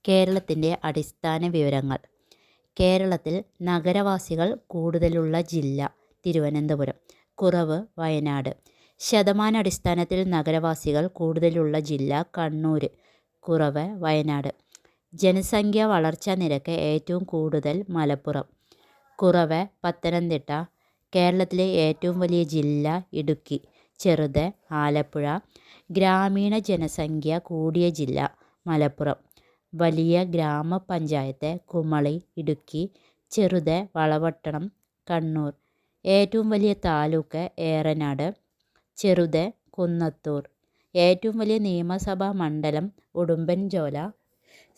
കേരളത്തിൻ്റെ അടിസ്ഥാന വിവരങ്ങൾ. കേരളത്തിൽ നഗരവാസികൾ കൂടുതലുള്ള ജില്ല തിരുവനന്തപുരം, കുറവ് വയനാട്. ശതമാനാടിസ്ഥാനത്തിൽ നഗരവാസികൾ കൂടുതലുള്ള ജില്ല കണ്ണൂർ, കുറവ് വയനാട്. ജനസംഖ്യാ വളർച്ചാ നിരക്ക് ഏറ്റവും കൂടുതൽ മലപ്പുറം, കുറവ് പത്തനംതിട്ട. കേരളത്തിലെ ഏറ്റവും വലിയ ജില്ല ഇടുക്കി, ചെറുത് ആലപ്പുഴ. ഗ്രാമീണ ജനസംഖ്യ കൂടിയ ജില്ല മലപ്പുറം. വലിയ ഗ്രാമപഞ്ചായത്ത് കുമളി, ഇടുക്കി, ചെറുത് വളപട്ടണം, കണ്ണൂർ. ഏറ്റവും വലിയ താലൂക്ക് ഏറനാട്, ചെറുത് കുന്നത്തൂർ. ഏറ്റവും വലിയ നിയമസഭാ മണ്ഡലം ഉടുമ്പൻചോല.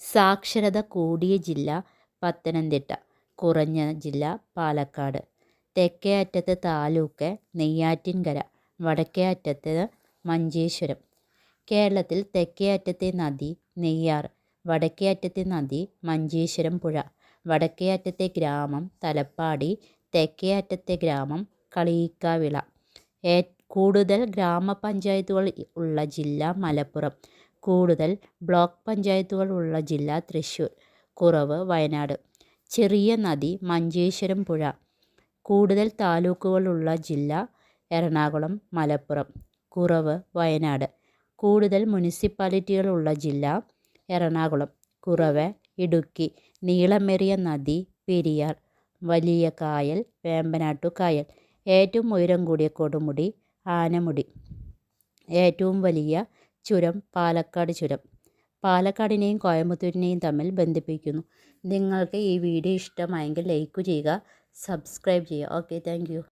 സാക്ഷരത കൂടിയ ജില്ല പത്തനംതിട്ട, കുറഞ്ഞ ജില്ല പാലക്കാട്. തെക്കേ അറ്റത്ത് താലൂക്ക് നെയ്യാറ്റിൻകര, വടക്കേ അറ്റത്ത് മഞ്ചേശ്വരം. കേരളത്തിൽ തെക്കേ അറ്റത്തെ നദി നെയ്യാർ, വടക്കേ അറ്റത്തെ നദി മഞ്ചേശ്വരം പുഴ. വടക്കേ അറ്റത്തെ ഗ്രാമം തലപ്പാടി, തെക്കേ അറ്റത്തെ ഗ്രാമം കളിയിക്കാവിള. കൂടുതൽ ഗ്രാമപഞ്ചായത്തുകൾ ഉള്ള ജില്ല മലപ്പുറം, കൂടുതൽ ബ്ലോക്ക് പഞ്ചായത്തുകൾ ഉള്ള ജില്ല തൃശ്ശൂർ, കുറവ് വയനാട്. ചെറിയ നദി മഞ്ചേശ്വരം പുഴ. കൂടുതൽ താലൂക്കുകളുള്ള ജില്ല എറണാകുളം, മലപ്പുറം, കുറവ് വയനാട്. കൂടുതൽ മുനിസിപ്പാലിറ്റികളുള്ള ജില്ല എറണാകുളം, കുറവ് ഇടുക്കി. നീളമേറിയ നദി പെരിയാർ. വലിയ കായൽ വേമ്പനാട്ടു കായൽ. ഏറ്റവും ഉയരം കൂടിയ കൊടുമുടി ആനമുടി. ഏറ്റവും വലിയ ചുരം പാലക്കാട് ചുരം, പാലക്കാടിനെയും കോയമ്പത്തൂരിനെയും തമ്മിൽ ബന്ധിപ്പിക്കുന്നു. നിങ്ങൾക്ക് ഈ വീഡിയോ ഇഷ്ടമായെങ്കിൽ ലൈക്ക് ചെയ്യുക, സബ്സ്ക്രൈബ് ചെയ്യുക. Okay, thank you.